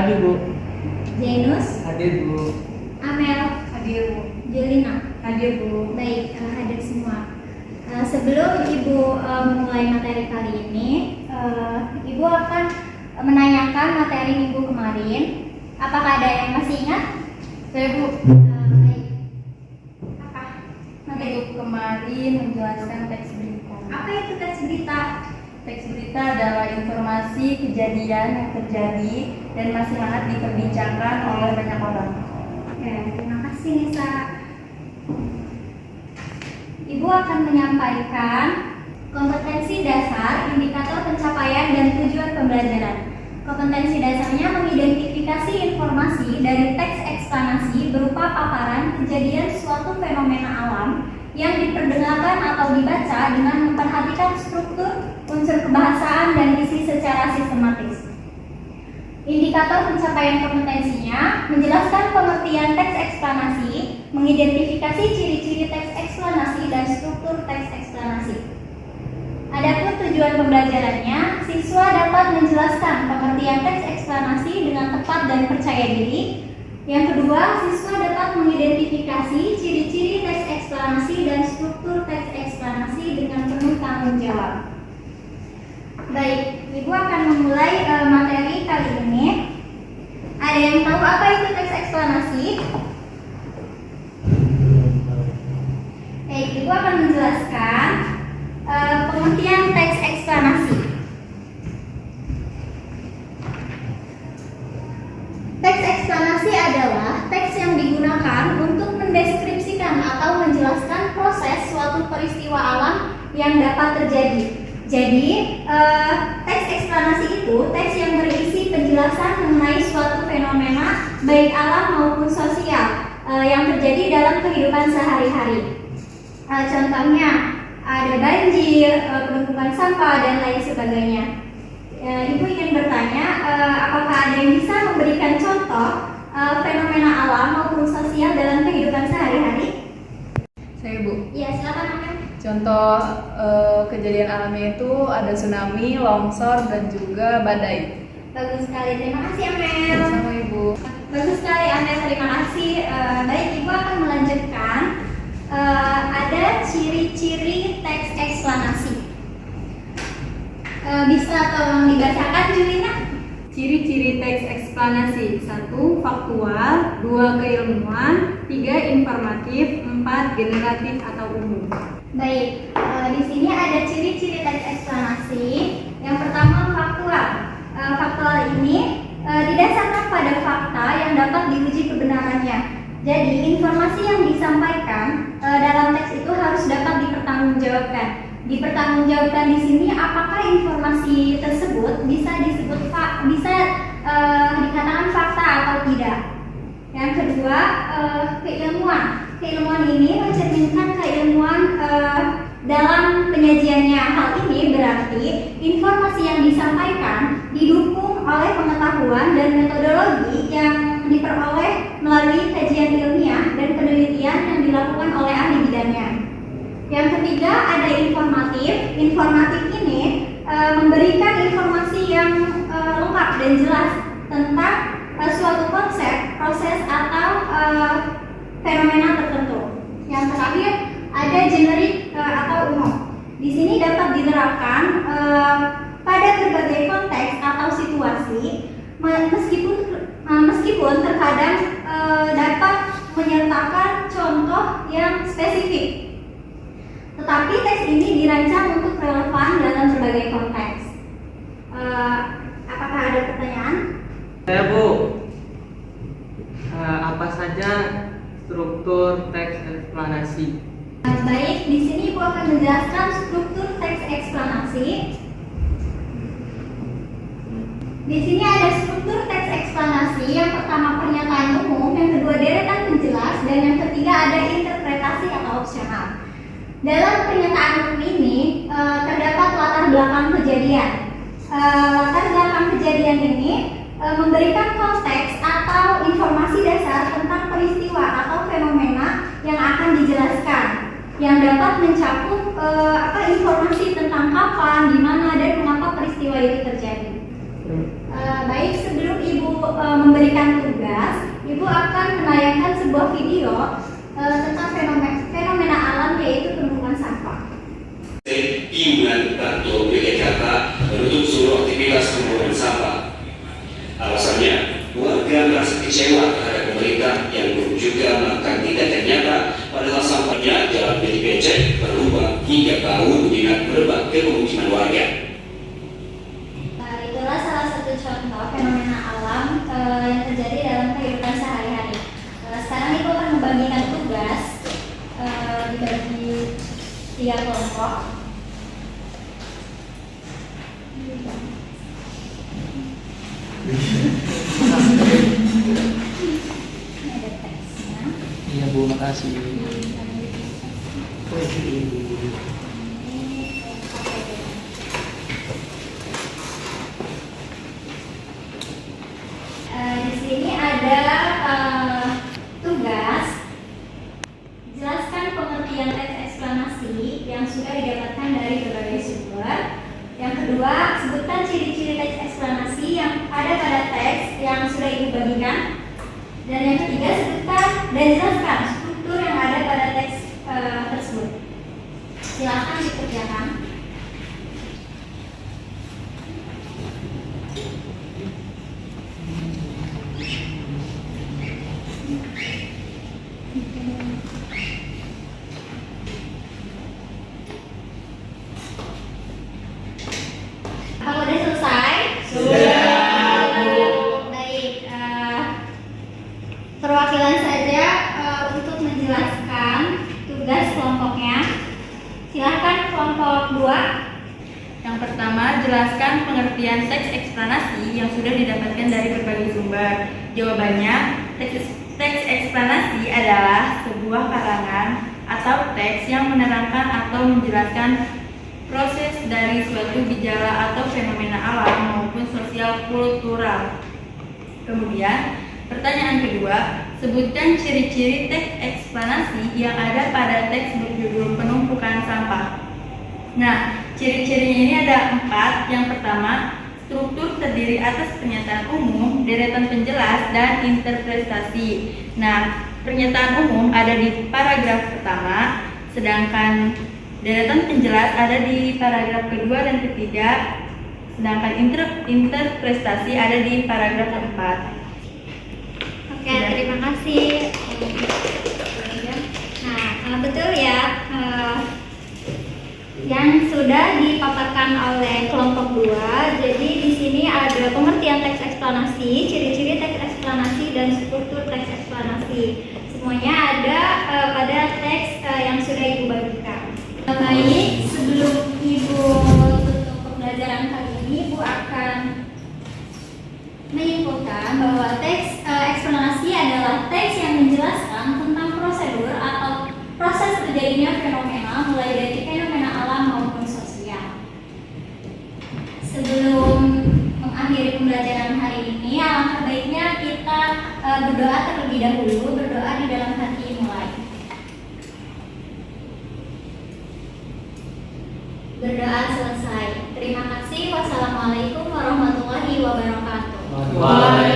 Hadir Bu. Jainus, Hadir Bu. Amel, Hadir Bu. Jelina. Hadir Bu. Baik, hadir semua. Sebelum Ibu memulai materi kali ini, Ibu akan menanyakan materi minggu kemarin. Apakah ada yang masih ingat? Saya Bu. Baik. Apa? Materi Minggu kemarin menjelaskan teks berita. apa itu teks berita? Teks berita adalah informasi kejadian yang terjadi dan masih hangat diperbincangkan oleh banyak orang. Oke, terima kasih Nisa. Ibu akan menyampaikan kompetensi dasar, indikator pencapaian, dan tujuan pembelajaran. Kompetensi dasarnya mengidentifikasi informasi dari teks eksplanasi berupa paparan kejadian suatu fenomena alam yang diperdengarkan atau dibaca dengan memperhatikan struktur, unsur kebahasaan, dan isi secara sistematis. Indikator pencapaian kompetensinya menjelaskan pengertian teks eksplanasi, mengidentifikasi ciri-ciri teks eksplanasi, dan struktur teks eksplanasi. Adapun tujuan pembelajarannya, siswa dapat menjelaskan pengertian teks eksplanasi dengan tepat dan percaya diri. Yang kedua, siswa dapat mengidentifikasi ciri-ciri teks eksplanasi dan struktur teks eksplanasi dengan penuh tanggung jawab. Baik, Ibu akan memulai materi kali ini. Ada yang tahu apa itu teks eksplanasi? Baik, Ibu akan menjelaskan pengertian teks eksplanasi. Teks eksplanasi adalah teks yang digunakan untuk mendeskripsikan atau menjelaskan proses suatu peristiwa alam yang dapat terjadi. Jadi, teks eksplanasi itu teks yang berisi penjelasan mengenai suatu fenomena baik alam maupun sosial yang terjadi dalam kehidupan sehari-hari. Contohnya ada banjir, penumpukan sampah, dan lain sebagainya. Ibu ingin bertanya, apakah ada yang bisa memberikan contoh fenomena alam maupun sosial dalam kehidupan sehari-hari? Saya Bu. Ya, silakan Amel. Contoh kejadian alamnya itu ada tsunami, longsor, dan juga badai. Bagus sekali, terima kasih Amel. Sama Ibu. Bagus sekali Amel, terima kasih. Baik, Ibu akan melanjutkan. Ada ciri-ciri teks eksplanasi. Bisa tolong dibacakan Julina? Ciri-ciri teks eksplanasi: 1. Faktual, 2. Keilmuan, 3. Informatif, 4. Generatif atau umum. Baik, di sini ada ciri-ciri teks eksplanasi. Yang pertama faktual. Faktual ini didasarkan pada fakta yang dapat diuji kebenarannya. Jadi informasi yang disampaikan dalam teks itu harus dapat dipertanggungjawabkan. Dipertanggungjawabkan di sini apakah informasi tersebut bisa dikatakan fakta atau tidak. Yang kedua, keilmuan. Keilmuan ini mencerminkan keilmuan dalam penyajiannya. Hal ini berarti informasi yang disampaikan didukung oleh pengetahuan dan metodologi yang diperoleh melalui kajian ilmiah dan penelitian yang dilakukan oleh ahli bidangnya. Yang ketiga, ada informatif. Informatif ini memberikan informasi yang lengkap dan jelas tentang suatu konsep, proses, atau fenomena tertentu. Yang terakhir, ada generik atau umum. Di sini dapat diterapkan pada berbagai konteks atau situasi, meskipun terkadang dapat menyertakan contoh yang spesifik. Tetapi teks ini dirancang untuk relevan dalam berbagai konteks. Apakah ada pertanyaan? Saya Bu. Apa saja struktur teks eksplanasi? Baik, di sini Ibu akan menjelaskan struktur teks eksplanasi. Di sini ada struktur teks eksplanasi. Yang pertama pernyataan umum, yang kedua deretan penjelas, dan yang ketiga ada interpretasi atau opsional. Dalam pernyataan umum ini terdapat latar belakang kejadian. Latar belakang kejadian ini memberikan konteks atau informasi dasar tentang peristiwa atau fenomena yang akan dijelaskan, yang dapat mencakup informasi tentang kapan, di mana, dan mengapa peristiwa itu terjadi. Baik, sebelum Ibu memberikan tugas, Ibu akan menayangkan sebuah video tentang fenomena alam yaitu tumpukan sampah. Pimpinan Kantor DKI Jakarta menutup seluruh aktivitas pembuangan sampah. Alasannya, warga merasa kecewa terhadap pemerintah yang belum juga melakukan tindakan nyata, padahal sampahnya jalan becek berubah hingga bau menyengat merebak ke pemukiman warga. Itulah salah satu contoh fenomena alam yang terjadi dalam kehidupan sehari-hari. Sekarang Ibu akan membagikan tugas dibagi 3 kelompok. Ini ada teksnya. Iya Bu, makasih. Di sini ada tugas jelaskan pengertian teks eksplanasi yang sudah didapatkan dari berbagai sumber. Yang kedua, sebutkan ciri-ciri teks eksplanasi yang ada pada teks yang sudah Ibu bagikan. Dan yang ketiga, sebutkan dan jelaskan struktur yang ada pada teks tersebut. Silakan dikerjakan. Kalau udah selesai? Baik, perwakilan saja untuk menjelaskan tugas kelompoknya. Silahkan kelompok 2. Yang pertama, jelaskan pengertian teks eksplanasi yang sudah didapatkan dari berbagai sumber. Jawabannya, teks eksplanasi adalah sebuah karangan atau teks yang menerangkan atau menjelaskan proses dari suatu gejala atau fenomena alam maupun sosial kultural. Kemudian, pertanyaan kedua, sebutkan ciri-ciri teks eksplanasi yang ada pada teks berjudul penumpukan sampah. Nah, ciri-cirinya ini ada 4. Yang pertama, struktur terdiri atas pernyataan umum, deretan penjelas, dan interpretasi. Nah, pernyataan umum ada di paragraf pertama, sedangkan deretan penjelas ada di paragraf kedua dan ketiga, sedangkan interpretasi ada di paragraf keempat. Oke, terima kasih. Nah, betul ya. Yang sudah dipaparkan oleh kelompok 2. Jadi di sini ada pengertian teks eksplanasi, ciri-ciri teks eksplanasi, dan struktur teks eksplanasi. Semuanya ada pada teks yang sudah Ibu bagikan. Baik, sebelum Ibu tutup pembelajaran kali ini, Ibu akan menyimpulkan bahwa teks eksplanasi adalah teks yang menjelaskan tentang prosedur atau proses terjadinya fenomena mulai dari fenomena alam maupun sosial. Sebelum mengakhiri pembelajaran hari ini, alangkah baiknya kita berdoa terlebih dahulu, berdoa di dalam hati mulai. Berdoa selesai. Terima kasih. Wassalamualaikum warahmatullahi wabarakatuh. Waalaikumsalam.